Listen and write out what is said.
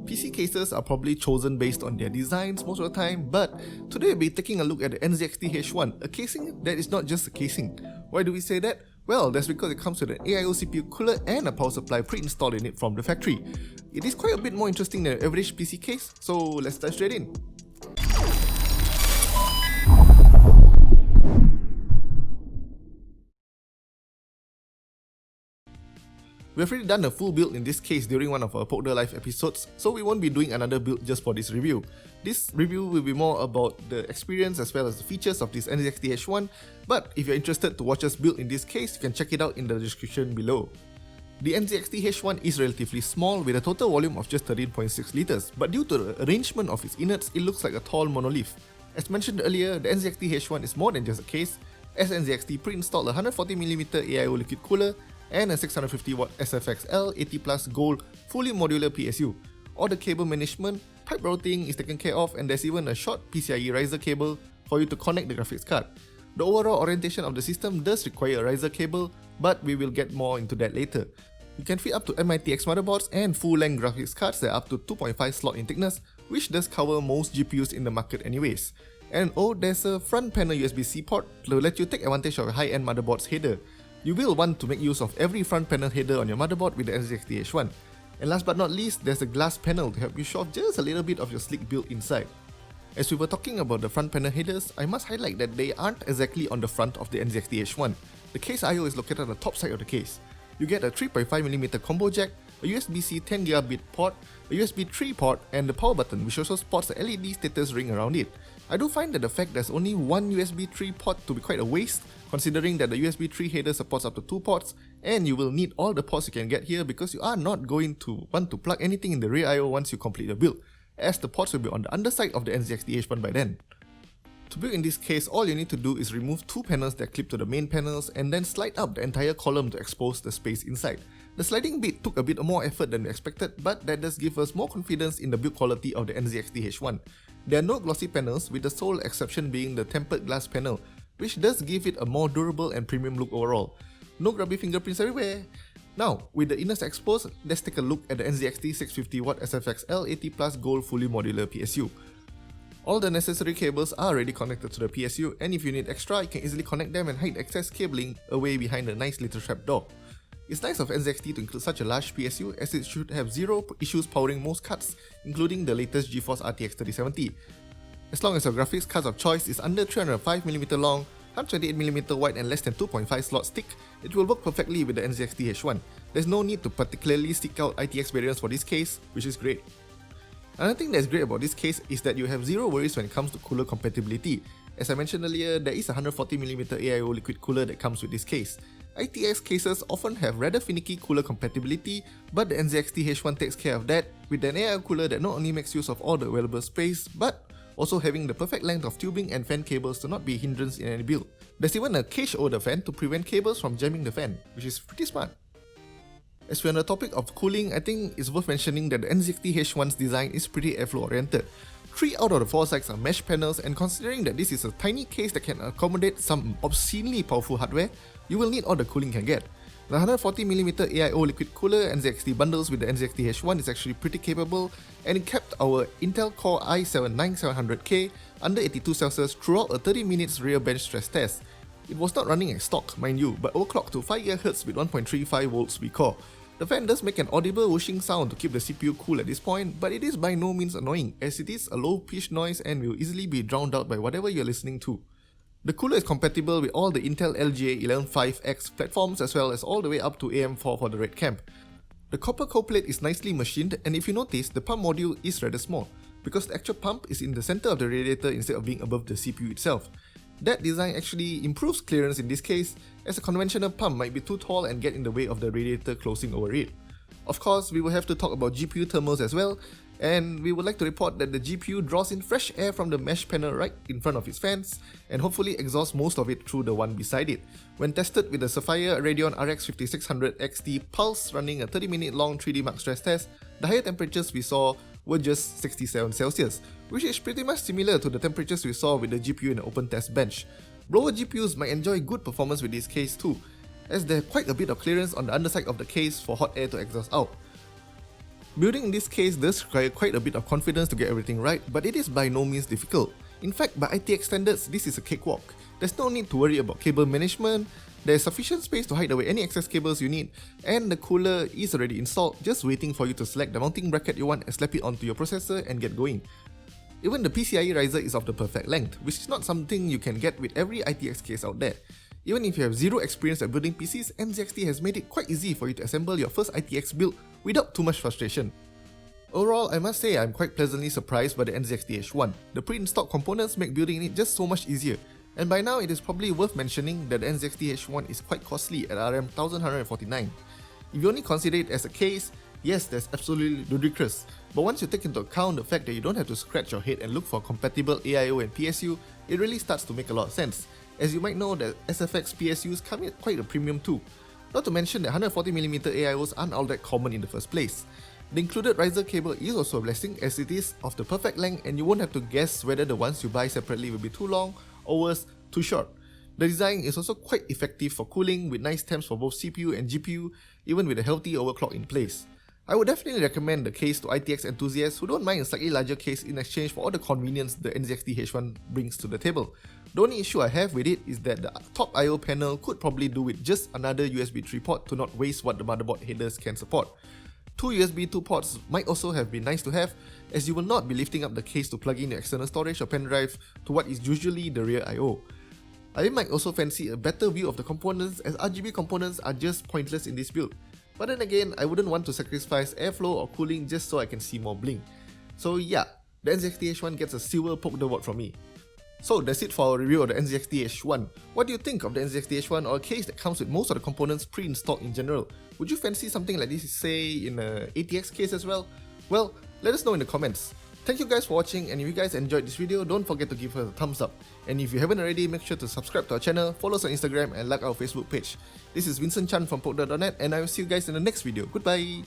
PC cases are probably chosen based on their designs most of the time, but today we'll be taking a look at the NZXT H1, a casing that is not just a casing. Why do we say that? Well, that's because it comes with an AIO CPU cooler and a power supply pre-installed in it from the factory. It is quite a bit more interesting than an average PC case, so let's dive straight in. We have already done a full build in this case during one of our Poke the Life episodes, so we won't be doing another build just for this review. This review will be more about the experience as well as the features of this NZXT H1, but if you're interested to watch us build in this case, you can check it out in the description below. The NZXT H1 is relatively small with a total volume of just 13.6 liters, but due to the arrangement of its innards, it looks like a tall monolith. As mentioned earlier, the NZXT H1 is more than just a case, as NZXT pre-installed a 140mm AIO liquid cooler and a 650W SFX-L 80 Plus Gold fully modular PSU. All the cable management, pipe routing is taken care of, and there's even a short PCIe riser cable for you to connect the graphics card. The overall orientation of the system does require a riser cable, but we will get more into that later. You can fit up to ITX motherboards and full-length graphics cards that are up to 2.5 slot in thickness, which does cover most GPUs in the market anyways. And oh, there's a front panel USB-C port to let you take advantage of a high-end motherboard's header. You will want to make use of every front panel header on your motherboard with the NZXT H1. And last but not least, there's a glass panel to help you show off just a little bit of your sleek build inside. As we were talking about the front panel headers, I must highlight that they aren't exactly on the front of the NZXT H1. The case I/O is located on the top side of the case. You get a 3.5mm combo jack, a USB-C 10GB port, a USB 3 port, and the power button, which also sports a LED status ring around it. I do find that the fact there's only one USB 3 port to be quite a waste, considering that the USB 3 header supports up to 2 ports, and you will need all the ports you can get here because you are not going to want to plug anything in the rear I/O once you complete your build, as the ports will be on the underside of the NZXT H1 by then. To build in this case, all you need to do is remove two panels that clip to the main panels and then slide up the entire column to expose the space inside. The sliding bit took a bit more effort than we expected, but that does give us more confidence in the build quality of the NZXT H1. There are no glossy panels, with the sole exception being the tempered glass panel, which does give it a more durable and premium look overall. No grubby fingerprints everywhere. Now, with the innards exposed, let's take a look at the NZXT 650W SFX-L 80 Plus Gold fully modular PSU. All the necessary cables are already connected to the PSU, and if you need extra, you can easily connect them and hide excess cabling away behind a nice little trapdoor. It's nice of NZXT to include such a large PSU, as it should have zero issues powering most cards, including the latest GeForce RTX 3070. As long as your graphics card of choice is under 305mm long, 128mm wide and less than 2.5 slots thick, it will work perfectly with the NZXT H1. There's no need to particularly seek out ITX variants for this case, which is great. Another thing that's great about this case is that you have zero worries when it comes to cooler compatibility. As I mentioned earlier, there is a 140mm AIO liquid cooler that comes with this case. ITX cases often have rather finicky cooler compatibility, but the NZXT H1 takes care of that with an AIO cooler that not only makes use of all the available space, but also having the perfect length of tubing and fan cables to not be a hindrance in any build. There's even a cage over the fan to prevent cables from jamming the fan, which is pretty smart. As we're on the topic of cooling, I think it's worth mentioning that the NZXT H1's design is pretty airflow oriented. 3 out of the 4 sides are mesh panels, and considering that this is a tiny case that can accommodate some obscenely powerful hardware, you will need all the cooling you can get. The 140mm AIO liquid cooler NZXT bundles with the NZXT H1 is actually pretty capable, and it kept our Intel Core i7-9700K under 82 Celsius throughout a 30 minutes rear bench stress test. It was not running at stock, mind you, but overclocked to 5GHz with 1.35V V-core. The fan does make an audible whooshing sound to keep the CPU cool at this point, but it is by no means annoying, as it is a low-pitched noise and will easily be drowned out by whatever you're listening to. The cooler is compatible with all the Intel LGA 115X platforms as well as all the way up to AM4 for the red camp. The copper cold plate is nicely machined, and if you notice, the pump module is rather small, because the actual pump is in the center of the radiator instead of being above the CPU itself. That design actually improves clearance in this case, as a conventional pump might be too tall and get in the way of the radiator closing over it. Of course, we will have to talk about GPU thermals as well, and we would like to report that the GPU draws in fresh air from the mesh panel right in front of its fans, and hopefully exhausts most of it through the one beside it. When tested with the Sapphire Radeon RX 5600 XT Pulse running a 30-minute long 3D Mark stress test, the higher temperatures we saw were just 67 Celsius, which is pretty much similar to the temperatures we saw with the GPU in the open test bench. Blower GPUs might enjoy good performance with this case too, as they have quite a bit of clearance on the underside of the case for hot air to exhaust out. Building in this case does require quite a bit of confidence to get everything right, but it is by no means difficult. In fact, by ITX standards, this is a cakewalk. There's no need to worry about cable management, there's sufficient space to hide away any excess cables you need, and the cooler is already installed, just waiting for you to select the mounting bracket you want and slap it onto your processor and get going. Even the PCIe riser is of the perfect length, which is not something you can get with every ITX case out there. Even if you have zero experience at building PCs, NZXT has made it quite easy for you to assemble your first ITX build without too much frustration. Overall, I must say I'm quite pleasantly surprised by the NZXT H1. The pre-installed components make building it just so much easier, and by now it is probably worth mentioning that the NZXT H1 is quite costly at RM 1149. If you only consider it as a case, yes, that's absolutely ludicrous, but once you take into account the fact that you don't have to scratch your head and look for compatible AIO and PSU, it really starts to make a lot of sense. As you might know that SFX PSUs come at quite a premium too. Not to mention that 140mm AIOs aren't all that common in the first place. The included riser cable is also a blessing as it is of the perfect length and you won't have to guess whether the ones you buy separately will be too long or worse, too short. The design is also quite effective for cooling with nice temps for both CPU and GPU, even with a healthy overclock in place. I would definitely recommend the case to ITX enthusiasts who don't mind a slightly larger case in exchange for all the convenience the NZXT H1 brings to the table. The only issue I have with it is that the top I/O panel could probably do with just another USB 3 port to not waste what the motherboard headers can support. Two USB 2 ports might also have been nice to have, as you will not be lifting up the case to plug in your external storage or pen drive to what is usually the rear I/O. I might also fancy a better view of the components, as RGB components are just pointless in this build. But then again, I wouldn't want to sacrifice airflow or cooling just so I can see more bling. So yeah, the NZXT H1 gets a silver polka award from me. So that's it for our review of the NZXT H1. What do you think of the NZXT H1 or a case that comes with most of the components pre-installed in general? Would you fancy something like this, say, in a ATX case as well? Well, let us know in the comments. Thank you guys for watching, and if you guys enjoyed this video, don't forget to give us a thumbs up. And if you haven't already, make sure to subscribe to our channel, follow us on Instagram and like our Facebook page. This is Vincent Chan from Pokda.net, and I will see you guys in the next video. Goodbye!